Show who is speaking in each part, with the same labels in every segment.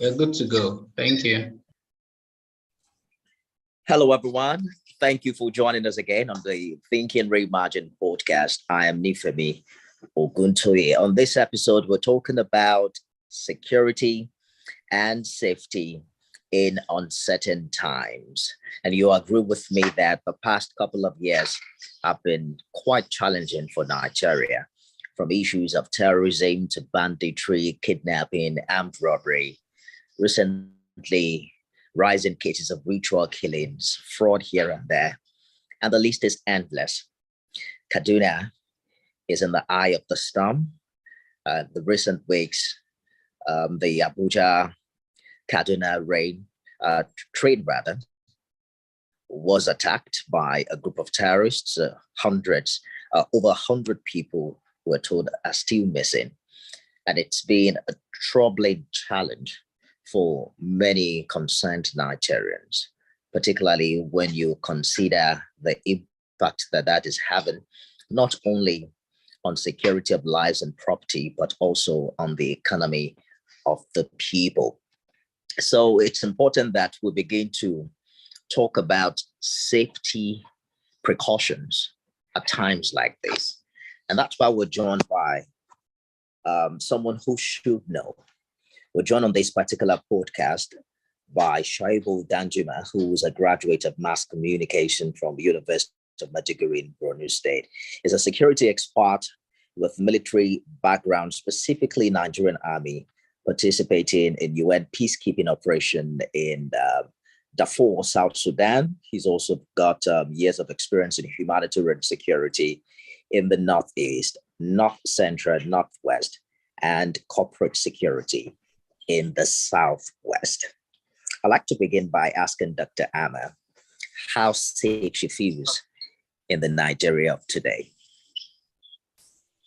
Speaker 1: You're good to go. Thank you.
Speaker 2: Hello, everyone. Thank you for joining us again on the Thinking Reimagined podcast. I am Nifemi Oguntoye. On this episode, we're talking about security and safety in uncertain times. And you agree with me that the past couple of years have been quite challenging for Nigeria, from issues of terrorism to banditry, kidnapping, armed robbery. Recently, rising cases of ritual killings, fraud here and there, and the list is endless. Kaduna is in the eye of the storm. The recent weeks, the Abuja Kaduna train rather was attacked by a group of terrorists. Over 100 people were told are still missing, and it's been a troubling challenge for many concerned Nigerians, particularly when you consider the impact that is having, not only on security of lives and property, but also on the economy of the people. So it's important that we begin to talk about safety precautions at times like this. And that's why we're joined by someone who should know. We're joined on this particular podcast by Shaibu Danjuma, who is a graduate of mass communication from the University of Maiduguri in Borno State. He's a security expert with military background, specifically Nigerian Army, participating in UN peacekeeping operation in Darfur, South Sudan. He's also got years of experience in humanitarian security in the Northeast, North Central, Northwest, and corporate security in the Southwest. I'd like to begin by asking Dr. Amma how safe she feels in the Nigeria of today.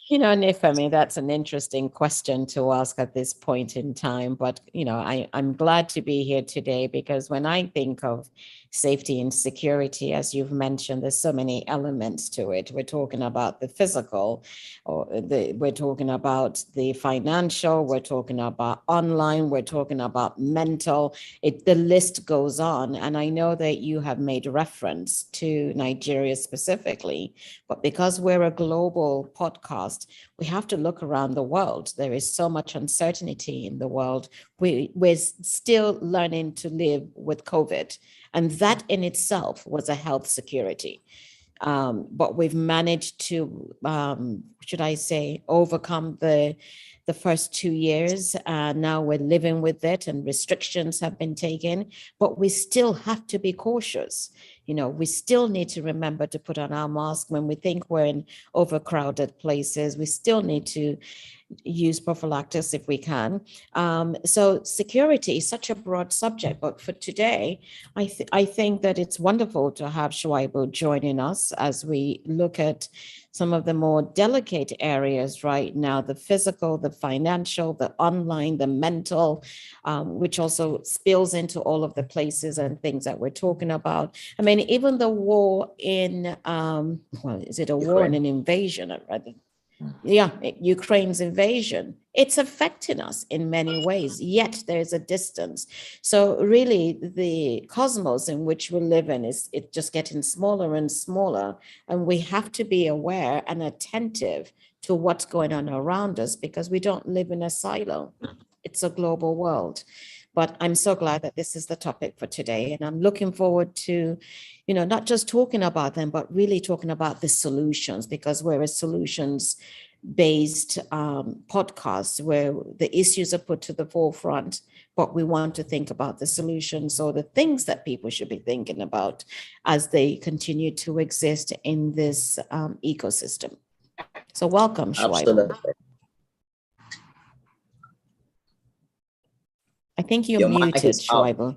Speaker 3: Nifemi, that's an interesting question to ask at this point in time. But, I'm glad to be here today because when I think of safety and security, as you've mentioned, there's so many elements to it. We're talking about the physical, we're talking about the financial, we're talking about online, we're talking about mental. The list goes on. And I know that you have made reference to Nigeria specifically, but because we're a global podcast, we have to look around the world. There is so much uncertainty in the world. We're still learning to live with COVID, and that in itself was a health security. But we've managed to, overcome the first 2 years. Now we're living with it and restrictions have been taken, but we still have to be cautious. We still need to remember to put on our mask when we think we're in overcrowded places. We still need to use prophylaxis if we can. So security is such a broad subject, but for today, I think that it's wonderful to have Shuaibu joining us as we look at some of the more delicate areas right now, the physical, the financial, the online, the mental, which also spills into all of the places and things that we're talking about. I mean, even the war in, is it a war and an invasion? Ukraine's invasion, it's affecting us in many ways, yet there's a distance. So really the cosmos in which we live in it's just getting smaller and smaller, and we have to be aware and attentive to what's going on around us because we don't live in a silo. It's a global world. But I'm so glad that this is the topic for today. And I'm looking forward to, not just talking about them, but really talking about the solutions, because we're a solutions-based podcast where the issues are put to the forefront, but we want to think about the solutions or the things that people should be thinking about as they continue to exist in this ecosystem. So welcome, Shuaibu.
Speaker 2: Absolutely.
Speaker 3: I think you're muted, Shuaibu.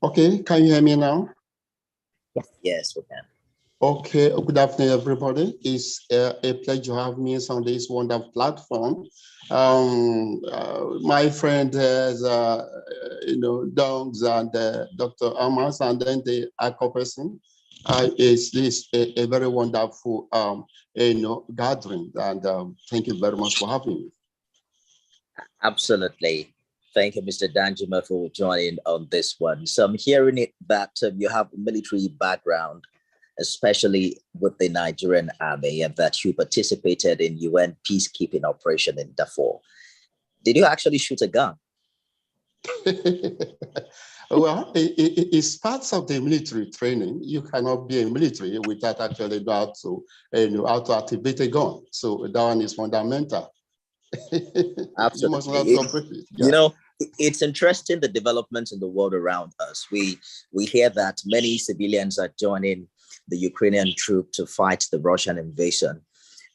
Speaker 4: Okay, can you hear me now?
Speaker 2: Yes, we can.
Speaker 4: Okay, good afternoon, everybody. It's a pleasure to have me on this wonderful platform. My friend has, Dongs and Dr. Amas, and then the ACO person. Is a very wonderful gathering, and thank you very much for having me.
Speaker 2: Absolutely. Thank you, Mr. Danjuma, for joining on this one. So I'm hearing it that you have a military background, especially with the Nigerian army, and that you participated in UN peacekeeping operation in Darfur. Did you actually shoot a gun?
Speaker 4: Well, it's part of the military training. You cannot be in military without actually know how to activate a gun. So that one is fundamental.
Speaker 2: Absolutely.
Speaker 4: You must not cooperate. Yeah.
Speaker 2: You know, it's interesting the developments in the world around us. We hear that many civilians are joining the Ukrainian troop to fight the Russian invasion.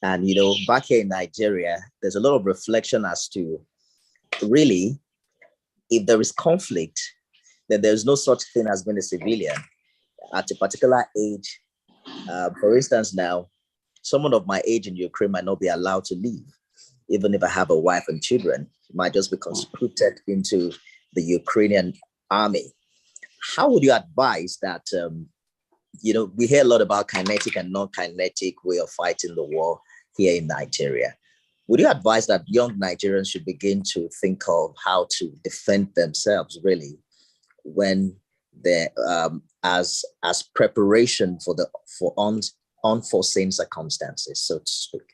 Speaker 2: And, you know, back here in Nigeria, there's a lot of reflection as to really, if there is conflict, then there's no such thing as being a civilian at a particular age. For instance, now, someone of my age in Ukraine might not be allowed to leave. Even if I have a wife and children, it might just be conscripted into the Ukrainian army. How would you advise that, you know, we hear a lot about kinetic and non-kinetic way of fighting the war here in Nigeria. Would you advise that young Nigerians should begin to think of how to defend themselves really when they're as preparation for unforeseen circumstances, so to speak?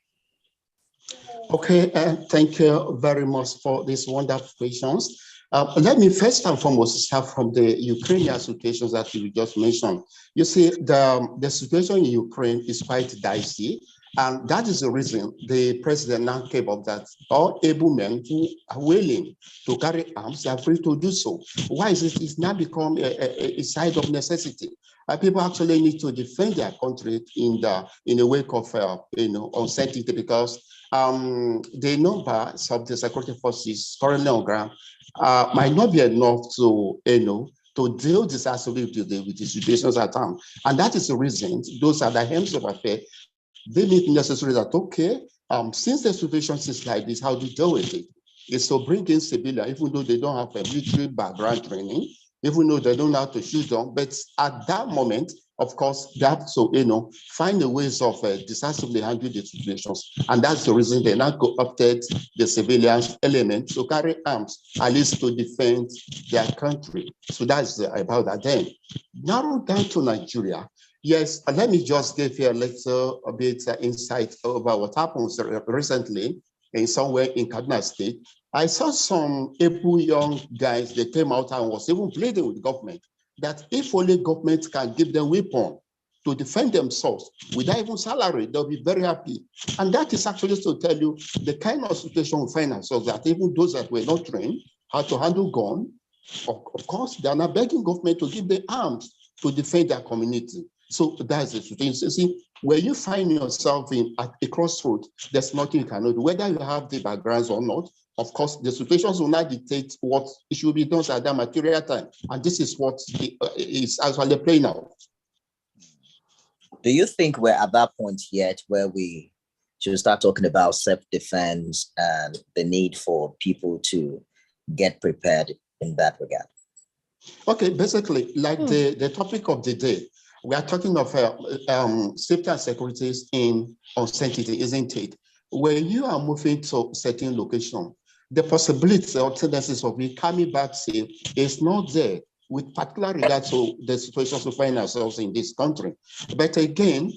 Speaker 4: Okay, thank you very much for these wonderful questions. Let me first and foremost start from the Ukrainian situations that you just mentioned. You see, the situation in Ukraine is quite dicey, and that is the reason the president now came up that all able men who are willing to carry arms are free to do so. Why is it? It's now become a side of necessity. People actually need to defend their country in the wake of uncertainty, because the numbers of the security forces currently on ground might not be enough to deal decisively with the situations at hand. And that is the reason those are the helms of affairs. They need necessarily that, okay, since the situation is like this, how do you deal with it? It's to bring in civilians, even though they don't have a military background training, even though they don't know how to shoot them. But at that moment, of course, they have to, find the ways of decisively handling the situations. And that's the reason they now co-opted the civilians element to carry arms, at least to defend their country. So that's about that. Then, narrow down to Nigeria. Yes, let me just give you a bit insight about what happened recently in somewhere in Kaduna State. I saw some able young guys, they came out and was even pleading with government that if only government can give them weapons to defend themselves without even salary, they'll be very happy. And that is actually to tell you the kind of situation we find ourselves, that even those that were not trained how to handle gun, of course, they are now begging government to give them arms to defend their community. So that's the situation. See, when you find yourself at a crossroad, there's nothing you cannot do, whether you have the backgrounds or not. Of course, the situations will not dictate what it should be done at that material time. And this is what is actually playing out.
Speaker 2: Do you think we're at that point yet where we should start talking about self-defense and the need for people to get prepared in that regard?
Speaker 4: Okay, basically, like the topic of the day, we are talking of safety and security in uncertainty, isn't it? When you are moving to a certain location, the possibility or tendencies of you coming back safe is not there, with particular regard to the situations we find ourselves in this country. But again,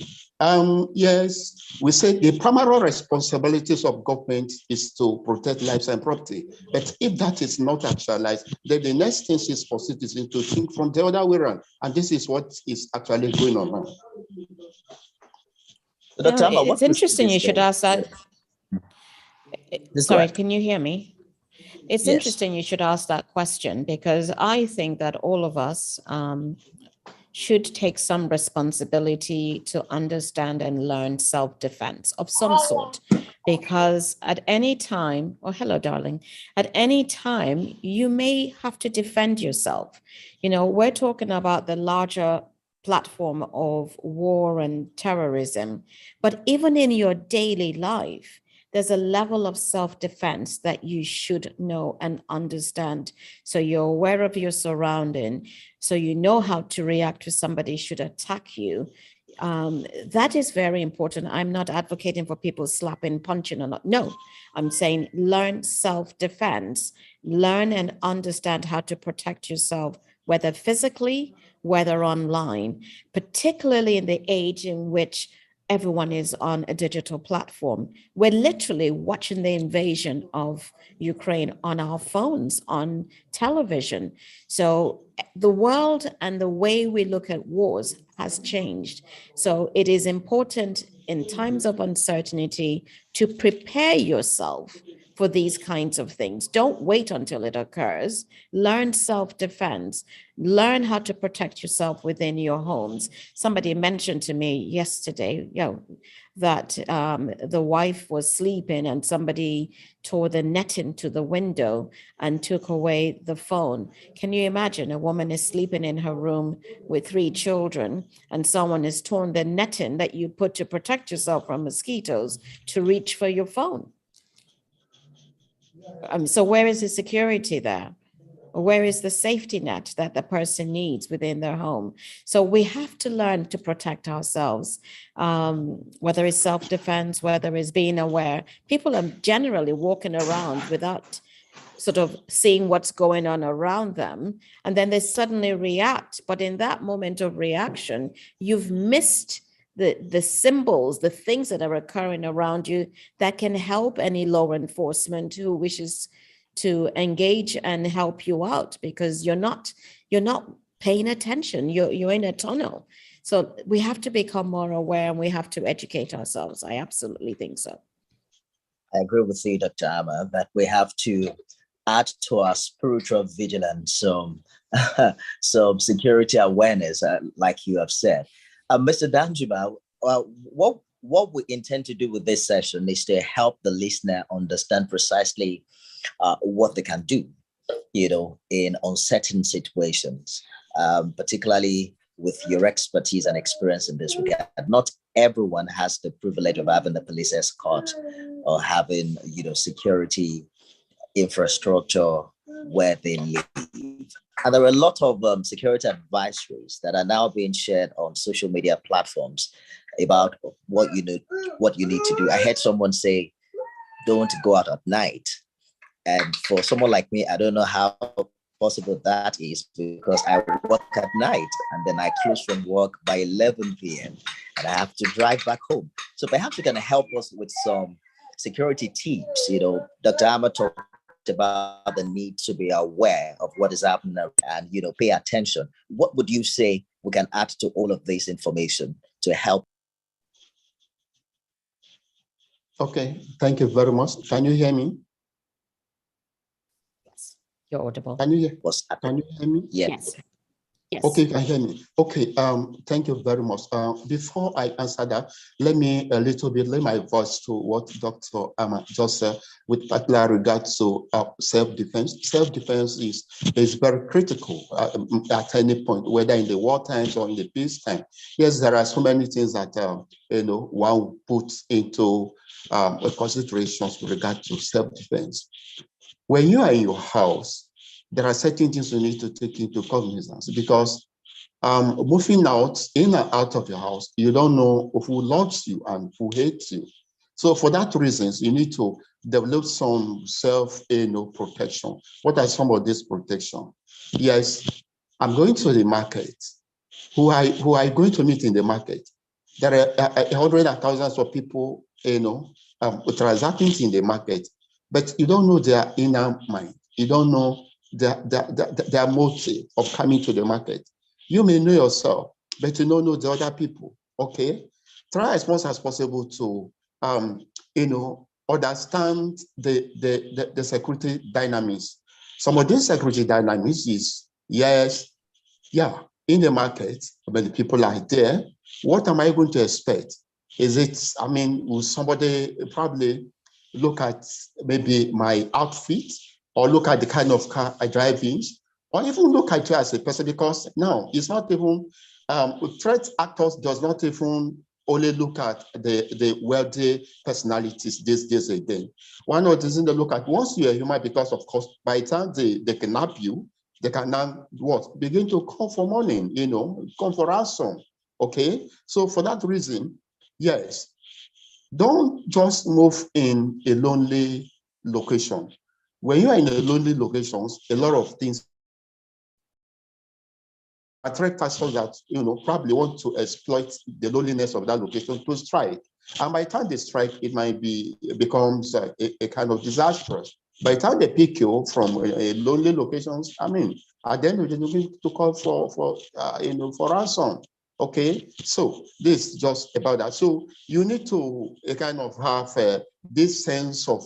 Speaker 4: yes, we say the primary responsibilities of government is to protect lives and property. But if that is not actualized, then the next thing is for citizens to think from the other way around. And this is what is actually going on now.
Speaker 3: It's interesting you should ask that. Sorry, can you hear me? It's interesting you should ask that question, because I think that all of us should take some responsibility to understand and learn self-defense of some sort, because at any time, hello, darling, at any time, you may have to defend yourself. We're talking about the larger platform of war and terrorism, but even in your daily life, there's a level of self-defense that you should know and understand. So you're aware of your surrounding, so you know how to react to somebody should attack you. That is very important. I'm not advocating for people slapping, punching or not. No, I'm saying learn self-defense, learn and understand how to protect yourself, whether physically, whether online, particularly in the age in which everyone is on a digital platform. We're literally watching the invasion of Ukraine on our phones, on television. So the world and the way we look at wars has changed. So it is important in times of uncertainty to prepare yourself for these kinds of things. Don't wait until it occurs. Learn self-defense. Learn how to protect yourself within your homes. Somebody mentioned to me yesterday, that the wife was sleeping and somebody tore the netting to the window and took away the phone. Can you imagine? A woman is sleeping in her room with 3 children and someone has torn the netting that you put to protect yourself from mosquitoes to reach for your phone. So where is the security there? Where is the safety net that the person needs within their home? So we have to learn to protect ourselves, whether it's self-defense, whether it's being aware. People are generally walking around without sort of seeing what's going on around them, and then they suddenly react. But in that moment of reaction, you've missed the symbols, the things that are occurring around you that can help any law enforcement who wishes to engage and help you out, because you're not paying attention. You're in a tunnel. So we have to become more aware and we have to educate ourselves. I absolutely think so.
Speaker 2: I agree with you, Dr. Amma, that we have to add to our spiritual vigilance some security awareness, like you have said. Mr. Danjuma, what we intend to do with this session is to help the listener understand precisely what they can do, in uncertain situations, particularly with your expertise and experience in this regard. Not everyone has the privilege of having a police escort or having, security infrastructure where they live. And there are a lot of security advisories that are now being shared on social media platforms about what you need to do. I heard someone say, don't go out at night. And for someone like me, I don't know how possible that is, because I work at night and then I close from work by 11 p.m. and I have to drive back home. So perhaps you can help us with some security tips. Dr. Amma talked about the need to be aware of what is happening and, pay attention. What would you say we can add to all of this information to help?
Speaker 4: Okay, thank you very much. Can you hear me?
Speaker 3: Yes, you're audible.
Speaker 4: Can you hear me?
Speaker 3: Yes. Yes.
Speaker 4: Okay, you can hear me. Okay, thank you very much. Before I answer that, let my voice to what Dr. Amma just said with particular regard to self-defense. Self-defense is very critical at any point, whether in the war times or in the peace time. Yes, there are so many things that one puts into considerations with regard to self-defense. When you are in your house, there are certain things you need to take into cognizance, because moving out, in and out of your house, you don't know who loves you and who hates you. So for that reasons, you need to develop some self-protection. What are some of these protection? Yes, I'm going to the market. Who are going to meet in the market? There are hundreds and thousands of people, transacting in the market, but you don't know their inner mind. You don't know their motive of coming to the market. You may know yourself, but you don't know the other people. Okay, try as much as possible to understand the security dynamics. Some of these security dynamics is, in the market, when the people are there, what am I going to expect? Will somebody probably look at maybe my outfit, or look at the kind of car I drive in, or even look at you as a person? Because now it's not even, threat actors does not even only look at the wealthy personalities these days again. One of the things they look at, once you're a human, because of course, by the time they kidnap you, they can now what? Begin to come for money, come for ransom. Okay. So for that reason, yes, don't just move in a lonely location. When you are in a lonely locations, a lot of things attract persons that probably want to exploit the loneliness of that location to strike. And by the time they strike, it becomes a kind of disastrous. By the time they pick you from a lonely locations, at the end of the day, you need to call for ransom. Okay, so this is just about that. So you need to kind of have this sense of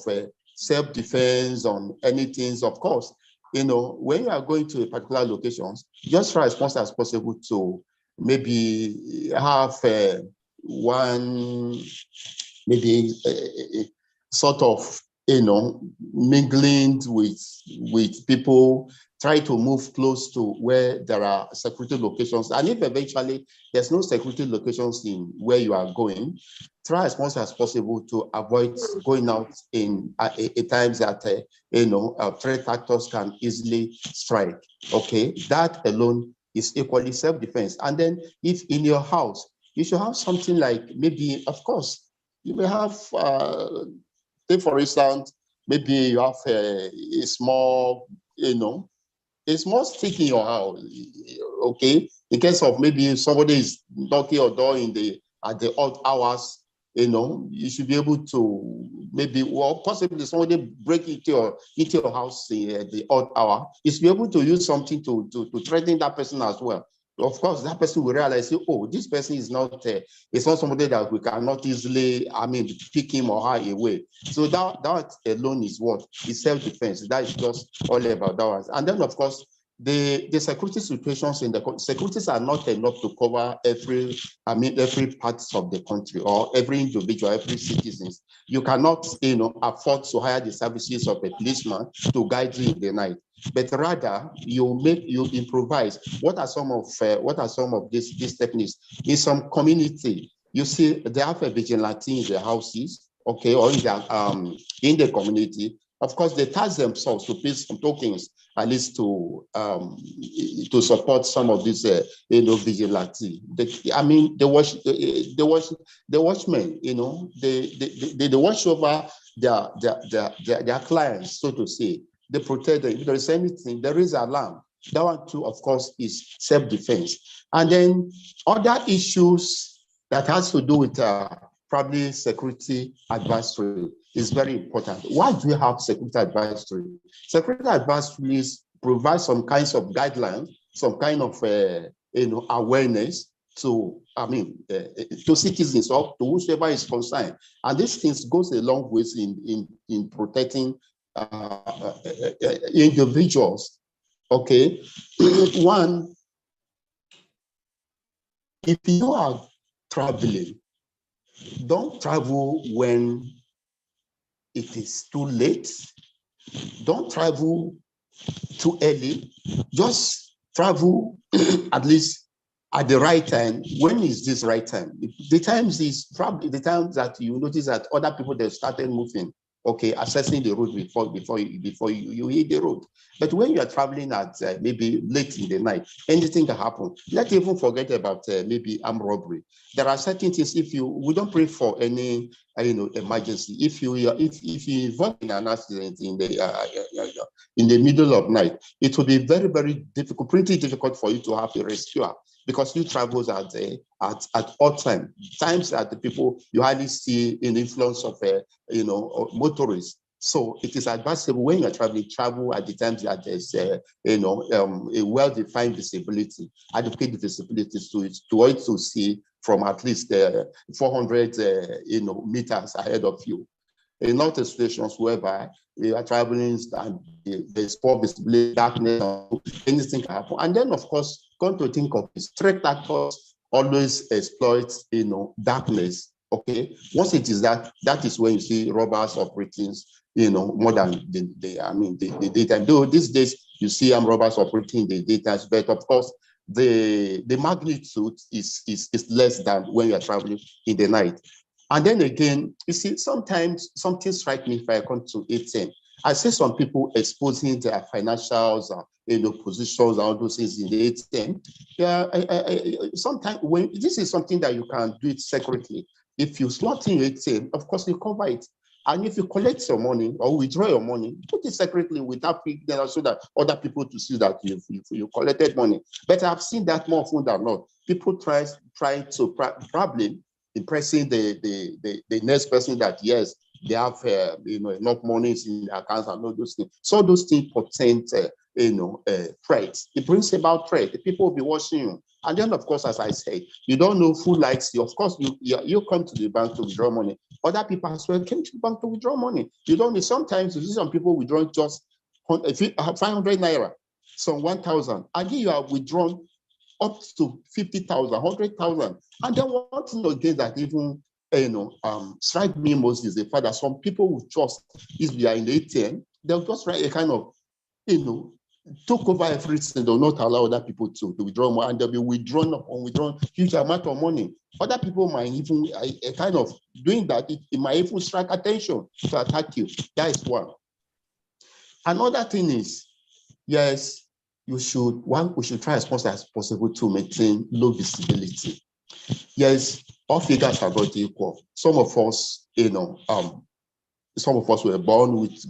Speaker 4: self-defense on anything, of course. When you are going to a particular location, just try as much as possible to maybe have one, maybe sort of, mingling with people. Try to move close to where there are security locations. And if eventually there's no security locations in where you are going, try as much as possible to avoid going out in times that threat actors can easily strike. Okay, that alone is equally self-defense. And then if in your house, you should have something like, maybe, of course, you may have, say for instance, maybe you have a small, a small stick in your house, okay? In case of maybe somebody is knocking your door at the odd hours, you should be able to maybe, possibly somebody break into your house at the odd hour. You should be able to use something to threaten that person as well. Of course, that person will realize, oh, this person is not, it's not somebody that we cannot easily, pick him or her away. So that alone is what? Is self-defense. That is just all about that one. And then, of course, the security situations in the securities are not enough to cover every part of the country or every individual, every citizen. You cannot, afford to hire the services of a policeman to guide you in the night. But rather, you improvise. What are some of these techniques? In some community, you see they have a vigilante in their houses, okay, or in the community. Of course, they task themselves to pay some tokens, at least to support some of these vigilante. The watchmen, they watch over their clients, so to say. They protect them. If there is anything, there is alarm. That one too, of course, is self-defense. And then other issues that has to do with probably security advisory is very important. Why do we have security advisory? Security advisory provide some kinds of guidelines, some kind of awareness to citizens or to whoever is concerned. And these things goes a long way in protecting individuals. Okay, one, if you are traveling, don't travel when it is too late. Don't travel too early. Just travel at least at the right time. When is this right time? The times is probably the time that you notice that other people that started moving, okay, assessing the road before you hit the road. But when you are traveling at maybe late in the night, anything can happen. Let's even forget about maybe armed robbery. There are certain things. We don't pray for any emergency. If you involve in an accident in the middle of night, it will be very, very difficult, pretty difficult for you to have a rescuer, because you travel at odd times that the people you hardly see in the influence of motorists. So it is advisable when you're traveling, travel at the times that there's a well-defined visibility, adequate visibility to see from at least 400 meters ahead of you. In other situations whereby you are traveling and there's poor visibility, darkness, anything can happen. And then, of course, come to think of it, threat actors always exploit darkness. Okay, once it is that is when you see robbers operating, more than the daytime. Though these days you see robbers operating in the daytime, but of course the magnitude is less than when you are traveling in the night. And then again, you see, sometimes something strikes me if I come to ATM. I see some people exposing their financials, positions and all those things in the ATM. Yeah, sometimes when this is something that you can do it secretly. If you slot in your ATM, of course you cover it. And if you collect your money or withdraw your money, put it secretly without so that other people to see that you collected money. But I've seen that more often than not. People try to probably impressing the next person that yes, they have enough money in their accounts and all those things. So those things portend threat. It brings about threat. The people will be watching you. And then, of course, as I said, you don't know who likes you. Of course, you come to the bank to withdraw money. Other people as well came to the bank to withdraw money. You don't know. Sometimes you see some people withdraw just 500 naira, some 1,000, and then you are withdrawn up to 50,000, 100,000. And then one thing again that even strike me most is the fact that some people will just, if they are in the ATM, they'll just write a kind of, took over everything. They'll not allow other people to withdraw more, and they'll be withdrawn huge amount of money. Other people might even kind of doing that. It might even strike attention to attack you. That is one. Another thing is, yes, we should try as much as possible to maintain low visibility. Yes, all figures are not equal. Some of us, some of us were born with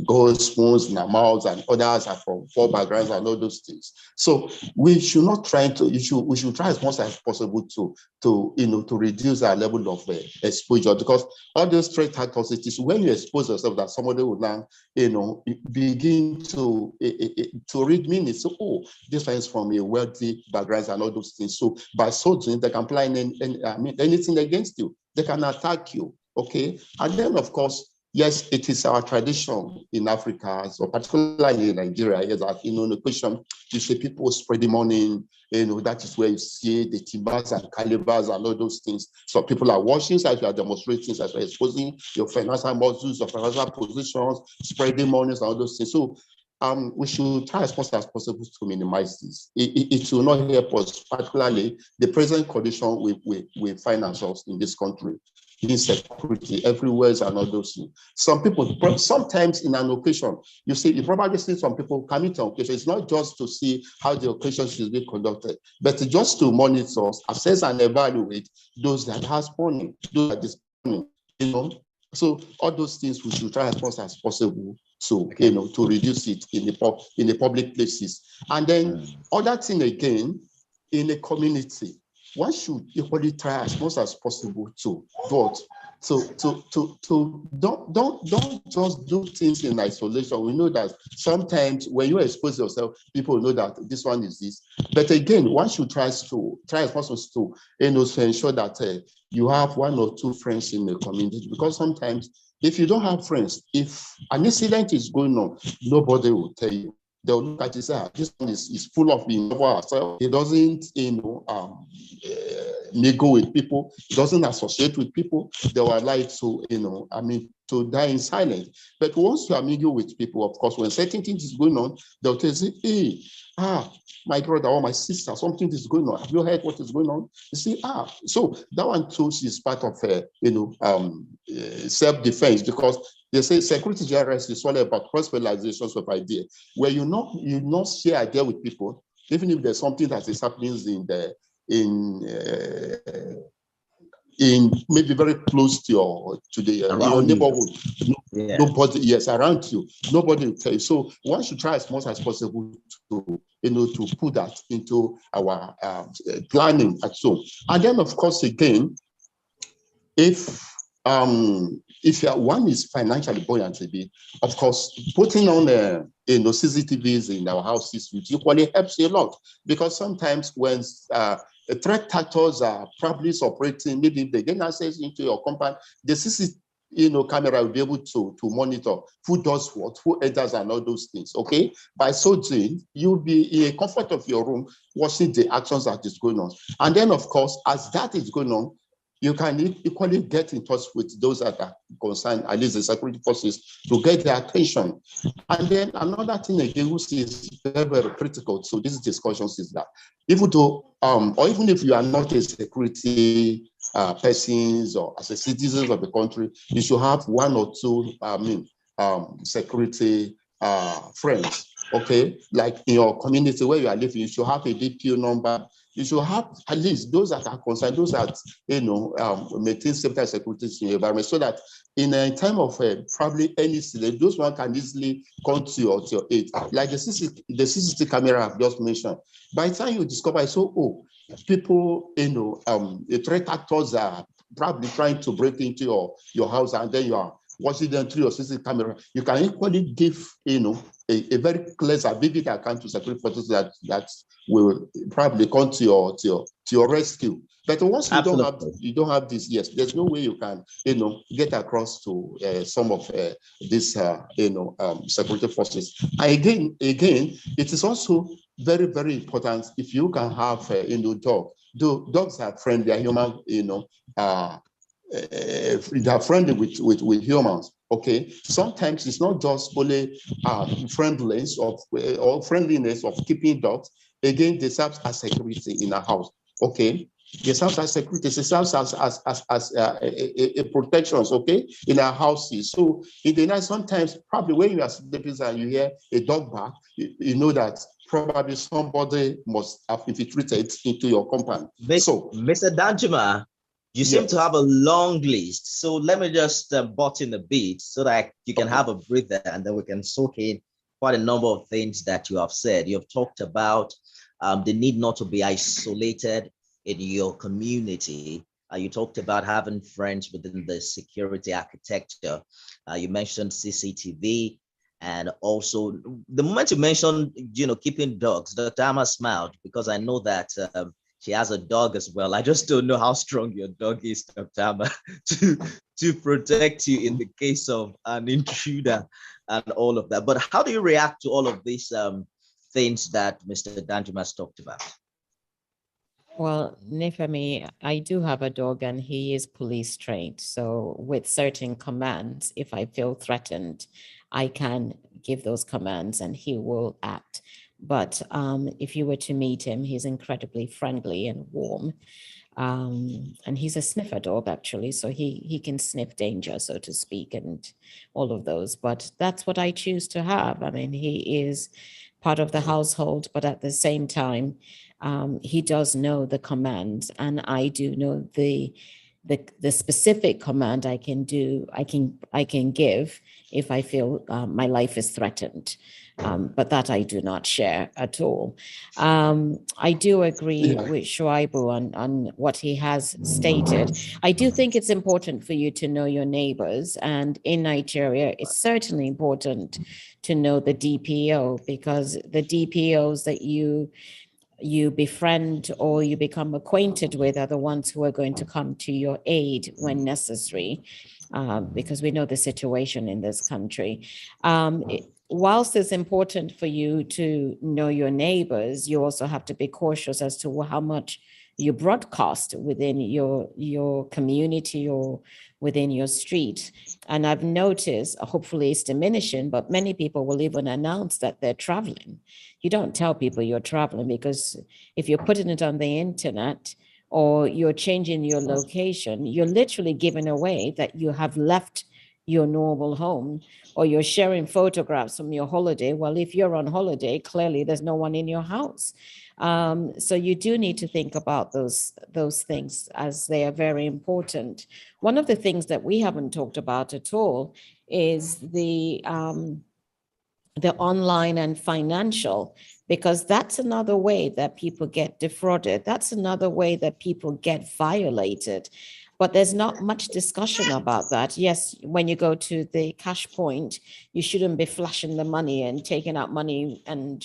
Speaker 4: gold spoons in our mouths, and others are from poor backgrounds and all those things. So we should not try to. We should try as much as possible to reduce our level of exposure, because all those threat factors, it is when you expose yourself that somebody will now begin to read minutes. So this one is from a wealthy background and all those things. So by so doing, they can plan anything against you. They can attack you. Okay, and then of course, yes, it is our tradition in Africa, so particularly in Nigeria, yes, the question, you see people spreading money, that is where you see the timbers and calibers and all those things. So people are watching, as you are demonstrating, as you are exposing your financial muscles, your financial positions, spreading money and all those things. So we should try as much as possible to minimize this. It will not help us, particularly the present condition with financials in this country. Insecurity everywhere and all those things. Some people, sometimes in an occasion, you probably see some people coming to an occasion. It's not just to see how the occasion should be conducted, but just to monitor, assess, and evaluate those that has money, those that is money, So all those things we should try as much as possible to reduce it in the public places. And then other thing again, in a community, one should equally try as much as possible to vote. Don't just do things in isolation. We know that sometimes when you expose yourself, people know that this one is this. But again, one should try as possible to ensure that you have one or two friends in the community, because sometimes if you don't have friends, if an incident is going on, nobody will tell you. They'll look at you and say, this one is full of being over ourselves. He doesn't, nego with people. He doesn't associate with people. They will like to, to die in silence. But once you are mingle with people, of course, when certain things is going on, they'll tell you, hey, my brother or my sister, something is going on. Have you heard what is going on? You see, so that one too is part of, self-defense, because they say security GRS is all about cross-fertilizations of ideas, where you not share idea with people, even if there's something that is happening in maybe very close to your neighborhood. Nobody, yes, around you, nobody will tell you. So one should try as much as possible to put that into our planning at home. And then, of course, again, if one is financially buoyant a bit, of course, putting on CCTVs in our houses which equally helps a lot, because sometimes when threat actors are probably operating, maybe if they gain access into your compound, the CCTV camera will be able to monitor who does what, who enters, and all those things. Okay, by so doing, you'll be in the comfort of your room watching the actions that is going on. And then, of course, as that is going on, you can equally get in touch with those that are concerned, at least the security forces, to get their attention. And then another thing again, which is very, very critical to these discussions, is that even though, or even if you are not a security persons or as a citizens of the country, you should have one or two, security friends. Okay, like in your community where you are living, you should have a DPO number. You should have at least those that are concerned, those that maintain safety and security in your environment, so that in a time of probably any incident, those one can easily come to your aid. Like the CCTV camera I've just mentioned. By the time you discover, so people, the threat actors are probably trying to break into your house, and then you are watching them through your CCTV camera, you can equally give, a very clear, vivid account to security forces that will probably come to your rescue. But once you don't have this, yes, there's no way you can, get across to some of these, security forces. And again, it is also very, very important if you can have, dog. Dogs are friendly, are human, they are friendly with humans. Okay, sometimes it's not just only friendliness or friendliness of keeping dogs. Again, they serve as security in a house. Okay, they serve as security. They serve as a protections. Okay, in our houses. So in the night, sometimes probably when you are sleeping and you hear a dog bark, you know that probably somebody must have infiltrated into your compound. So,
Speaker 2: Mr. Danjuma, you seem to have a long list. So let me just butt in a bit so that you can have a breather, and then we can soak in quite a number of things that you have said. You have talked about the need not to be isolated in your community. You talked about having friends within the security architecture. You mentioned CCTV. And also, the moment you mentioned, keeping dogs, Dr. Amma smiled, because I know that she has a dog as well. I just don't know how strong your dog is, Dr. Amma, to protect you in the case of an intruder and all of that. But how do you react to all of these things that Mr. Danjuma has talked about?
Speaker 3: Well, Nifemi, I do have a dog and he is police trained. So with certain commands, if I feel threatened, I can give those commands and he will act. But if you were to meet him, he's incredibly friendly and warm. And he's a sniffer dog, actually. So he can sniff danger, so to speak, and all of those. But that's what I choose to have. I mean, he is part of the household, but at the same time, he does know the commands, and I do know the specific command I can give if I feel my life is threatened. But that I do not share at all. I do agree with Shuaibu on what he has stated. I do think it's important for you to know your neighbors. And in Nigeria, it's certainly important to know the DPO, because the DPOs that you befriend or you become acquainted with are the ones who are going to come to your aid when necessary, because we know the situation in this country. Whilst it's important for you to know your neighbors, you also have to be cautious as to how much you broadcast within your community or within your street. And I've noticed, hopefully it's diminishing, but many people will even announce that they're traveling. You don't tell people you're traveling, because if you're putting it on the internet or you're changing your location, you're literally giving away that you have left your normal home, or you're sharing photographs from your holiday. Well, if you're on holiday, clearly there's no one in your house. So you do need to think about those things, as they are very important. One of the things that we haven't talked about at all is the online and financial, because that's another way that people get defrauded. That's another way that people get violated. But there's not much discussion about that. Yes, when you go to the cash point, you shouldn't be flashing the money and taking out money and,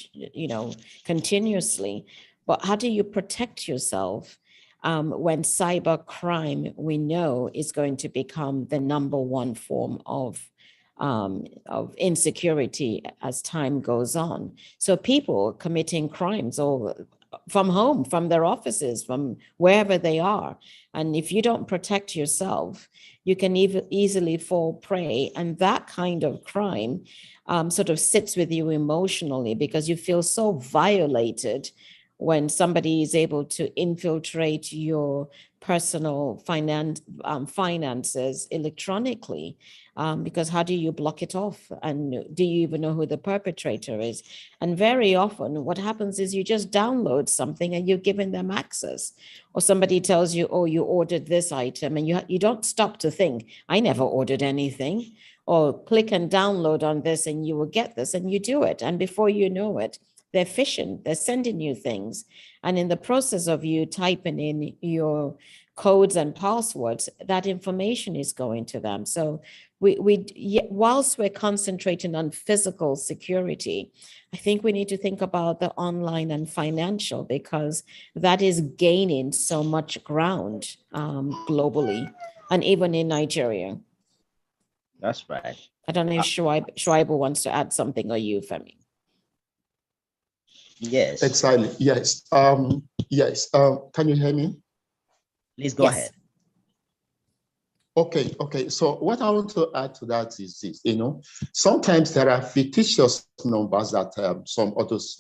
Speaker 3: continuously. But how do you protect yourself when cyber crime, we know, is going to become the number one form of insecurity as time goes on? So people committing crimes all from home, from their offices, from wherever they are. And if you don't protect yourself, you can easily fall prey. And that kind of crime sort of sits with you emotionally because you feel so violated when somebody is able to infiltrate your personal finances electronically. Because how do you block it off? And do you even know who the perpetrator is? And very often what happens is you just download something and you're giving them access. Or somebody tells you, oh, you ordered this item, and you don't stop to think, I never ordered anything. Or click and download on this and you will get this, and you do it. And before you know it, they're phishing, they're sending you things. And in the process of you typing in your codes and passwords, that information is going to them. So whilst we're concentrating on physical security, I think we need to think about the online and financial, because that is gaining so much ground globally and even in Nigeria.
Speaker 2: That's right.
Speaker 3: I don't know if Shuaibu wants to add something, or you, Femi.
Speaker 2: Yes.
Speaker 4: Exactly. Yes. Yes. Can you hear me?
Speaker 2: Please go ahead.
Speaker 4: Okay. So what I want to add to that is this, sometimes there are fictitious numbers that some others,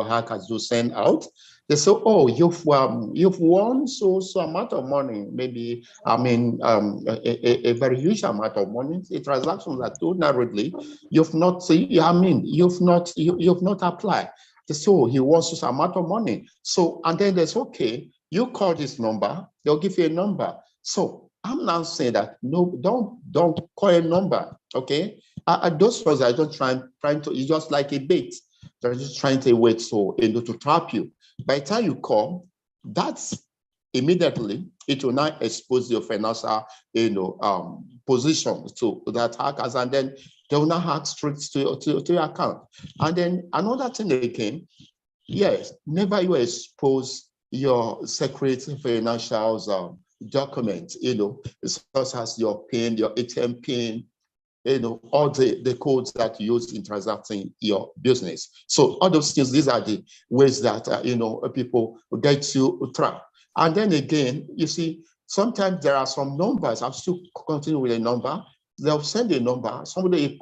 Speaker 4: hackers do send out. They say, oh, you've won so amount of money, maybe, a very huge amount of money, a transaction that ordinarily you've not applied. So he wants this amount of money. So, and then there's, okay, you call this number, they'll give you a number. So I'm now saying that no, don't call a number, okay? Those ones are just trying to, it's just like a bait. They're just trying to wait to trap you. By the time you call, that's immediately, it will now expose your financial, position to the attackers, and then they will now hack straight to your account. And then another thing again, yes, never you expose your secret financial documents, such as your PIN, your ATM PIN, all the codes that you use in transacting your business. So all those things, these are the ways that, people get you trapped. And then again, you see, sometimes there are some numbers. I'll still continue with a number. They'll send a number. Somebody,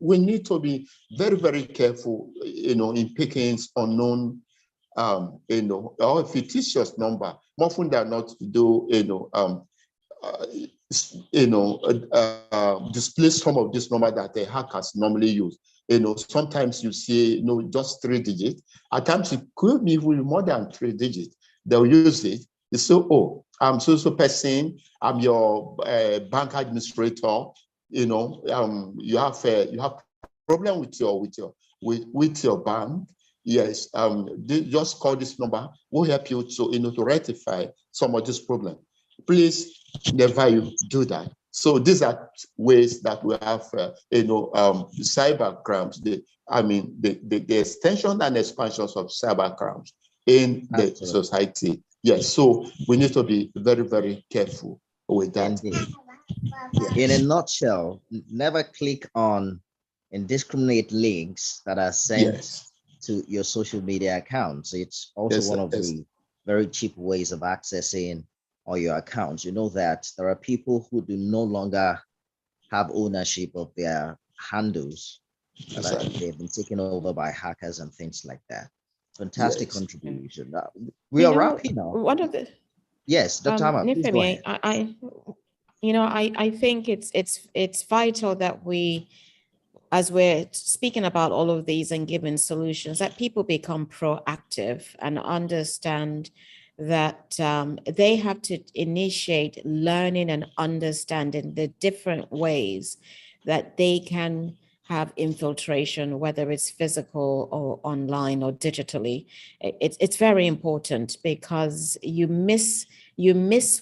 Speaker 4: we need to be very, very careful, in picking unknown, or fictitious number. Often they're not do, display some of this number that the hackers normally use. Sometimes you see, just 3 digits. At times it could be even more than 3 digits. They'll use it. They say, oh, I'm so person. I'm your bank administrator. You have problem with your bank. Yes, just call this number. We'll help you to rectify some of this problem. Please never you do that. So these are ways that we have, cyber crimes. The extension and expansions of cyber crimes in the society. Yes, so we need to be very, very careful with that.
Speaker 2: In a nutshell, never click on indiscriminate links that are sent to your social media accounts. It's also one of the very cheap ways of accessing all your accounts. You know that there are people who do no longer have ownership of their handles. They've been taken over by hackers and things like that. Fantastic contribution. We are wrapping up.
Speaker 3: One of the
Speaker 2: Dr. Hammer, please go ahead.
Speaker 3: I think it's vital that we, as we're speaking about all of these and giving solutions, that people become proactive and understand that they have to initiate learning and understanding the different ways that they can have infiltration, whether it's physical or online or digitally. It's very important, because you miss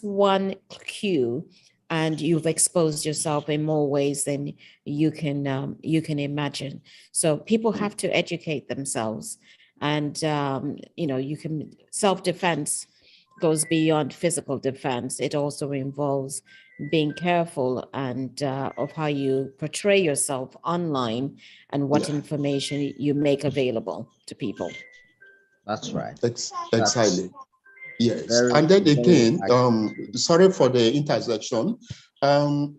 Speaker 3: one cue and you've exposed yourself in more ways than you can imagine. So people have to educate themselves, and you can self-defense goes beyond physical defense. It also involves being careful and of how you portray yourself online and what information you make available to people.
Speaker 2: That's right.
Speaker 4: Exactly. Yes.
Speaker 2: Very,
Speaker 4: And then
Speaker 2: very
Speaker 4: again, sorry for the intersection.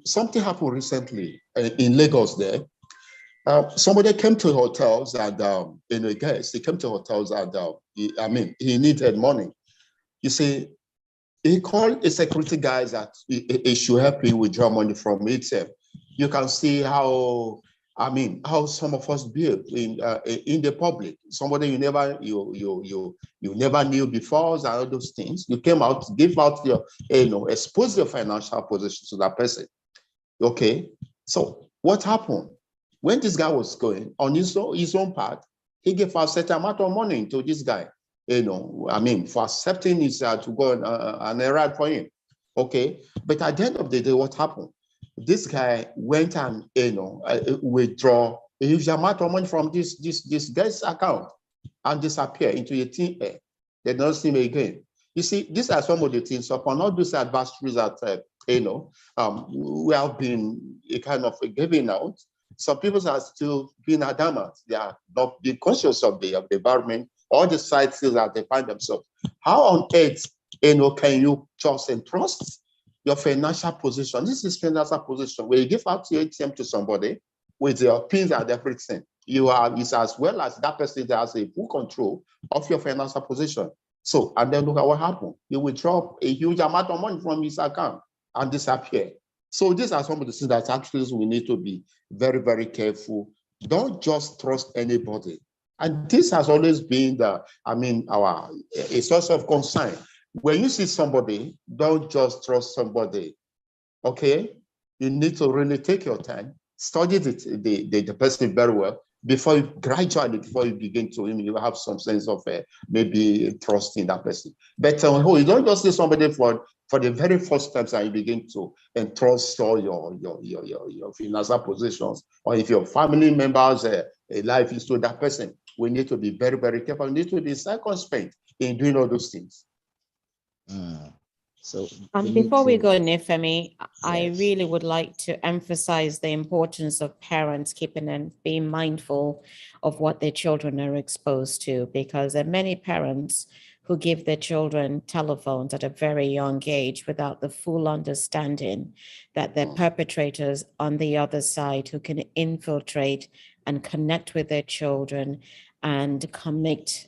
Speaker 4: Something happened recently in Lagos there. Somebody came to hotels and, he came to hotels and, he needed money. You see, he called a security guy that he should help him withdraw money from ATM. You can see how some of us behave in the public. Somebody you never knew before and all those things. You came out, give out your, expose your financial position to that person. Okay, so what happened? When this guy was going on his own part, he gave a certain amount of money to this guy, for accepting his to go on a ride for him. Okay, but at the end of the day, what happened? This guy went and withdraw a huge amount of money from this guy's account and disappear into a thin air. They don't see him again. You see, these are some of the things upon all those adversaries that we have been kind of giving out. Some people are still being adamant. They are not being conscious of the environment or the side skills that they find themselves. How on earth, can you just entrust your financial position? This is financial position where you give out your ATM to somebody with your pins and everything. It's as well as that person that has a full control of your financial position. So, and then look at what happened. You will drop a huge amount of money from his account and disappear. So these are some of the things that actually we need to be very, very careful. Don't just trust anybody. And this has always been a source of concern. When you see somebody, don't just trust somebody. Okay? You need to really take your time, study the person very well before you begin to you have some sense of maybe trusting that person. But you don't just see somebody for the very first time and you begin to entrust all your financial positions, or if your family members life is to that person. We need to be very, very careful. We need to be circumspect in doing all those things.
Speaker 2: So
Speaker 3: before we go, Nifemi,
Speaker 2: yes.
Speaker 3: I really would like to emphasize the importance of parents keeping and being mindful of what their children are exposed to, because there are many parents who give their children telephones at a very young age without the full understanding that they're perpetrators on the other side who can infiltrate and connect with their children and commit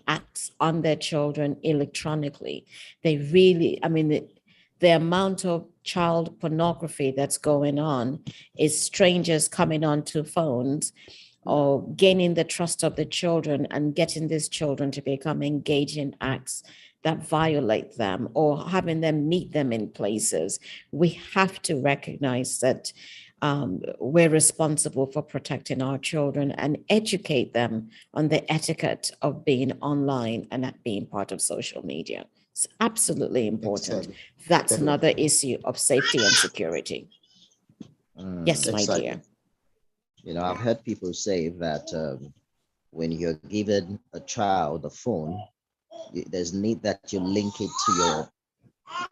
Speaker 3: acts on their children electronically. They really, the amount of child pornography that's going on is strangers coming onto phones or gaining the trust of the children and getting these children to become engaged in acts that violate them or having them meet them in places. We have to recognize that we're responsible for protecting our children and educate them on the etiquette of being online and at being part of social media. It's absolutely important.
Speaker 4: Exactly.
Speaker 3: That's another issue of safety and security. Yes, my
Speaker 4: Exactly.
Speaker 3: dear.
Speaker 2: I've heard people say that when you're given a child a phone, there's need that you link it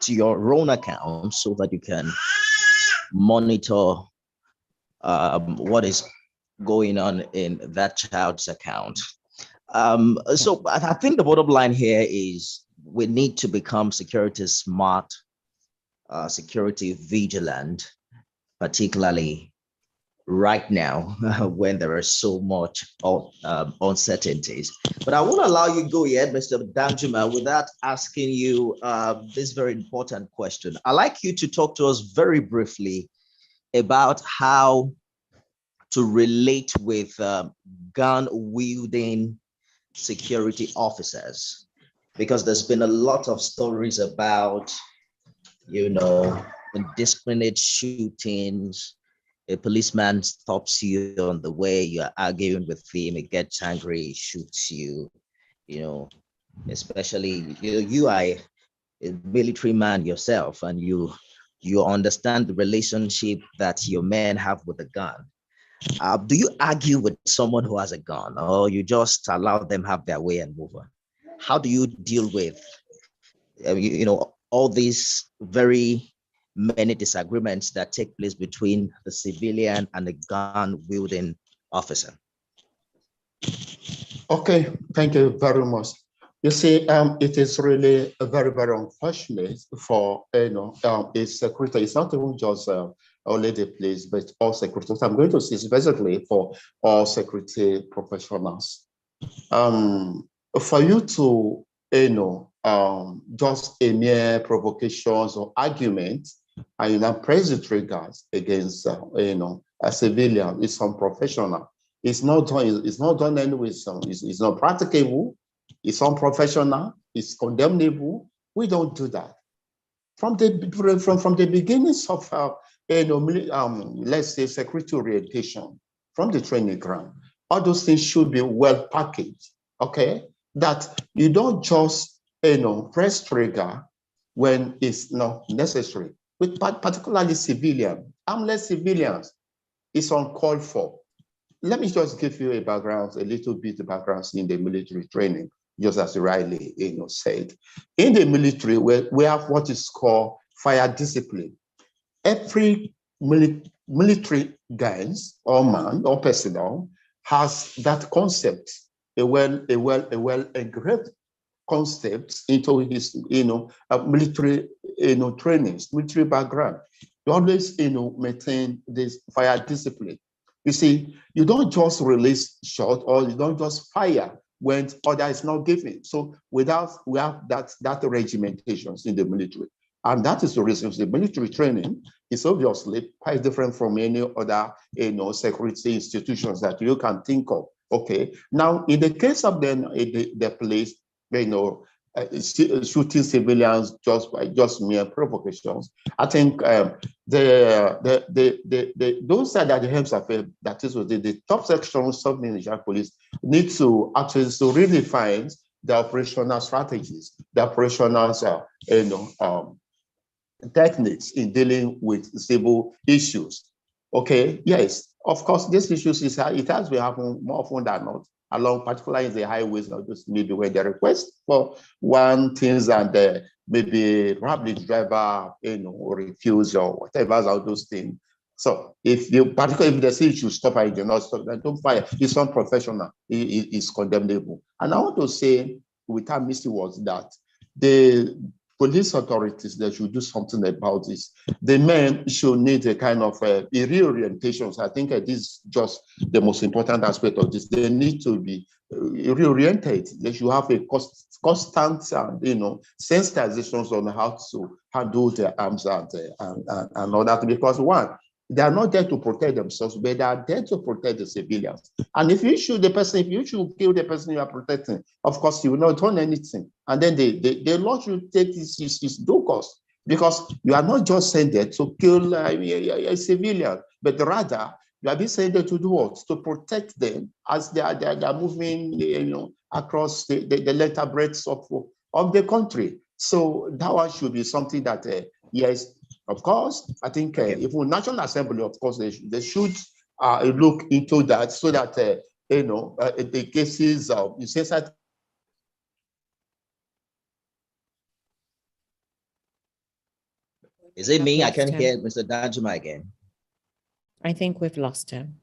Speaker 2: to your own account so that you can monitor what is going on in that child's account. So I think the bottom line here is we need to become security smart, security vigilant, particularly right now when there is so much uncertainties. But I won't allow you go yet, Mr. Danjuma, without asking you this very important question. I'd like you to talk to us very briefly about how to relate with gun-wielding security officers, because there's been a lot of stories about, indiscriminate shootings. A policeman stops you on the way, you're arguing with him, he gets angry, he shoots you, especially, you are a military man yourself, and you understand the relationship that your men have with the gun. Do you argue with someone who has a gun, or you just allow them have their way and move on? How do you deal with, all these very many disagreements that take place between the civilian and the gun-wielding officer?
Speaker 4: Okay, thank you very much. You see, it is really very, very unfortunate for, a secretary. It's not even just only the police, but all secretaries. I'm going to say it's basically for all security professionals. For you to, just a mere provocations or arguments, and press the triggers against, a civilian, it's unprofessional. It's not done. It's not done anyway. It's not practicable. It's unprofessional. It's condemnable. We don't do that. From the beginnings of, let's say security orientation, from the training ground, all those things should be well packaged. Okay, that you don't just press trigger when it's not necessary. With particularly civilian, armless civilians, it's uncalled for. Let me just give you a little bit of background in the military training, just as Riley said. In the military, we have what is called fire discipline. Every military guys or man or personnel has that concept, a well engraved concept into his military trainings, military background. You always maintain this fire discipline. You see, you don't just release shot or you don't just fire when order is not given. So we have that regimentations in the military. And that is the reason the military training is obviously quite different from any other security institutions that you can think of. Okay. Now, in the case of the police, shooting civilians just mere provocations. I think those that the helms of that is the top section of the Nigerian police need to actually redefine the operational strategies, the operational techniques in dealing with civil issues. Okay, yes, of course, this issues it has been happening more often than not, along particularly in the highways, not just maybe where they request for one things and maybe probably the driver refuse or whatever, all those things. So particularly if they say you should stop and you do not stop, then don't fire. It's unprofessional. It's condemnable. And I want to say, without missing words, that the police authorities, they should do something about this. The men should need a kind of reorientation. So I think this is just the most important aspect of this. They need to be reoriented. They should have a constant, sensitizations on how to handle their arms and all that. Because one, they are not there to protect themselves, but they are there to protect the civilians. And if you shoot the person, if you should kill the person you are protecting, of course, you will not do anything. And then the law should take its due course, because you are not just sent there to kill a civilian, but rather you are being sent there to do what? To protect them as they are moving, across the length and breadth of the country. So that one should be something that, yes, of course, I think even National Assembly, of course, they should look into that so that, the cases of insensitive.
Speaker 2: Is it me? I can hear Mr. Danjuma again.
Speaker 3: I think we've lost him.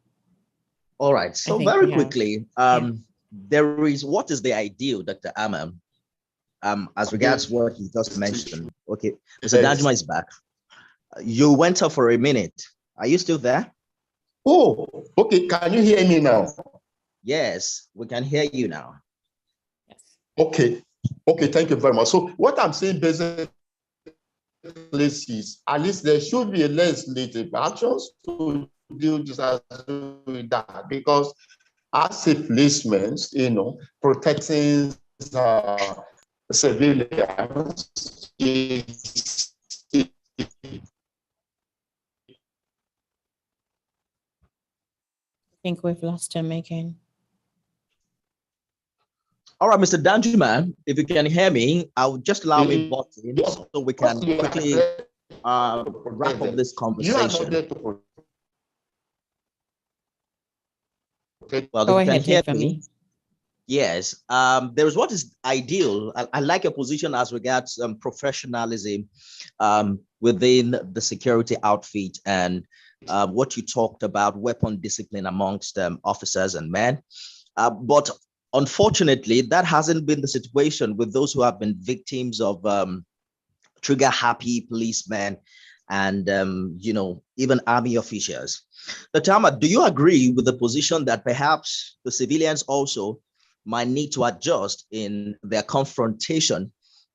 Speaker 2: All right. So very quickly, there is, what is the ideal, Dr. Amam, as regards what you just mentioned? Okay, Mr. Danjuma is back. You went off for a minute. Are you still there?
Speaker 4: Oh, okay. Can you hear me now?
Speaker 2: Yes, we can hear you now.
Speaker 3: Yes.
Speaker 4: Okay. Okay, thank you very much. So what I'm saying basically is, at least there should be a legislative actions to deal with that, because as a policeman, protecting civilians is
Speaker 3: I think we've lost him again.
Speaker 2: All right, Mr. Danjuma, if you can hear me, I'll just allow a button so we can quickly wrap up this conversation. Well,
Speaker 3: Go
Speaker 2: if you
Speaker 3: ahead,
Speaker 2: can hear
Speaker 3: for
Speaker 2: me. Yes, there is what is ideal. I like your position as regards professionalism within the security outfit, and what you talked about, weapon discipline amongst officers and men. But unfortunately, that hasn't been the situation with those who have been victims of trigger happy policemen and even army officials. Tama, do you agree with the position that perhaps the civilians also might need to adjust in their confrontation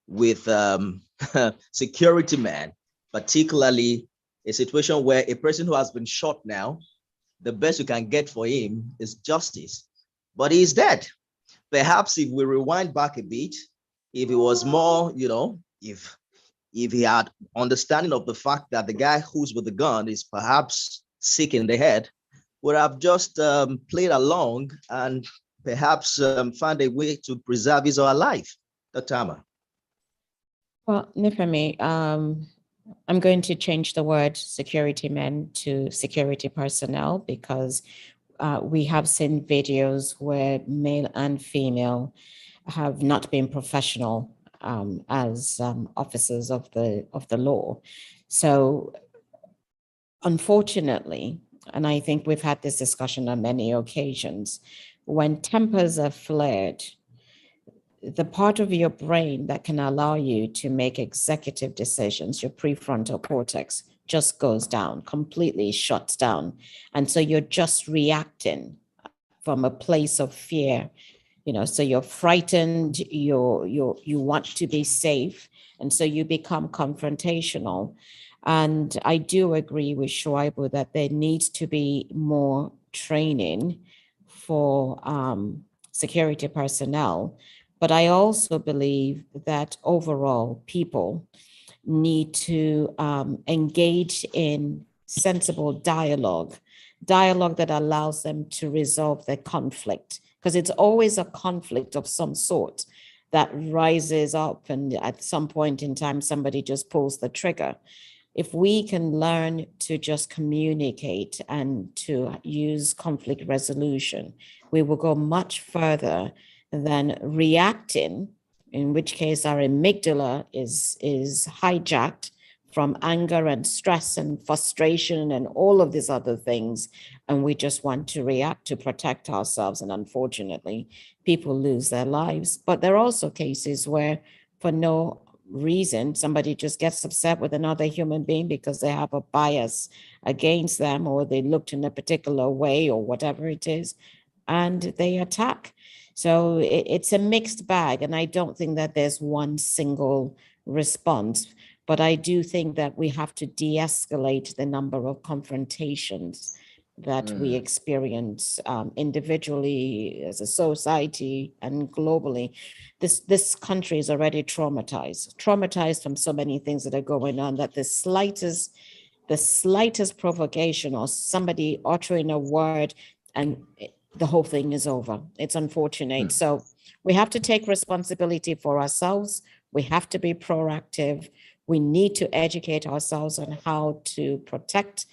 Speaker 2: with security men, particularly a situation where a person who has been shot now, the best you can get for him is justice, but he's dead. Perhaps if we rewind back a bit, if it was more, if he had understanding of the fact that the guy who's with the gun is perhaps sick in the head, would have just played along and perhaps find a way to preserve his or her life. Tama.
Speaker 3: Well, Nifemi, I'm going to change the word security men to security personnel because we have seen videos where male and female have not been professional as officers of the law. So unfortunately, and I think we've had this discussion on many occasions, when tempers are flared, the part of your brain that can allow you to make executive decisions, your prefrontal cortex, just goes down, completely shuts down. And so you're just reacting from a place of fear. So you're frightened, you want to be safe, and so you become confrontational. And I do agree with Shoaibu that there needs to be more training for security personnel. But I also believe that overall people need to engage in sensible dialogue that allows them to resolve their conflict, because it's always a conflict of some sort that rises up, and at some point in time, somebody just pulls the trigger. If we can learn to just communicate and to use conflict resolution, we will go much further than reacting, in which case our amygdala is hijacked from anger and stress and frustration and all of these other things. And we just want to react to protect ourselves. And unfortunately, people lose their lives. But there are also cases where, for no reason, somebody just gets upset with another human being because they have a bias against them, or they looked in a particular way, or whatever it is, and they attack. So it's a mixed bag. And I don't think that there's one single response. But I do think that we have to de-escalate the number of confrontations that we experience individually, as a society, and globally. This country is already traumatized from so many things that are going on, that the slightest provocation or somebody uttering a word and the whole thing is over. It's unfortunate. So we have to take responsibility for ourselves. We have to be proactive. We need to educate ourselves on how to protect,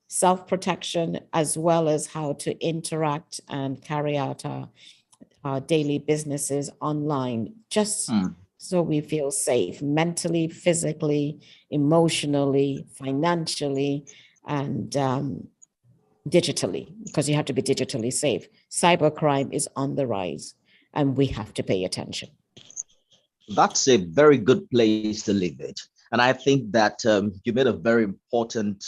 Speaker 3: self-protection, as well as how to interact and carry out our daily businesses online, just so we feel safe mentally, physically, emotionally, financially, and digitally, because you have to be digitally safe. Cybercrime is on the rise, and we have to pay attention.
Speaker 2: That's a very good place to leave it. And I think that you made a very important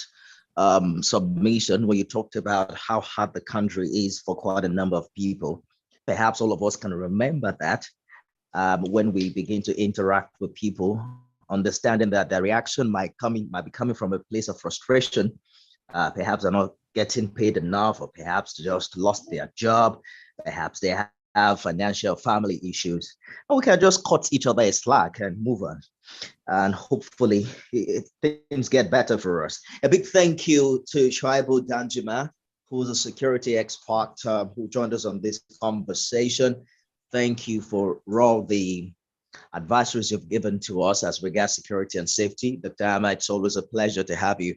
Speaker 2: submission when you talked about how hard the country is for quite a number of people. Perhaps all of us can remember that when we begin to interact with people, understanding that the reaction might be coming from a place of frustration. Perhaps they're not getting paid enough, or perhaps they just lost their job. Perhaps they have financial family issues. And we can just cut each other a slack and move on. And hopefully things get better for us. A big thank you to Shoaibu Danjuma, who's a security expert who joined us on this conversation. Thank you for all the advisories you've given to us as regards security and safety. Dr. it's always a pleasure to have you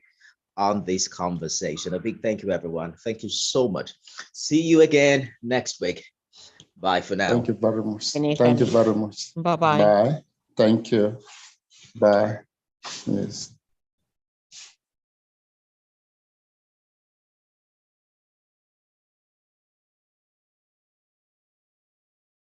Speaker 2: on this conversation. A big thank you, everyone. Thank you so much. See you again next week. Bye for now.
Speaker 4: Thank you very much. Thank you very much.
Speaker 3: Bye-bye.
Speaker 4: Bye. Thank you. Bye. Yes.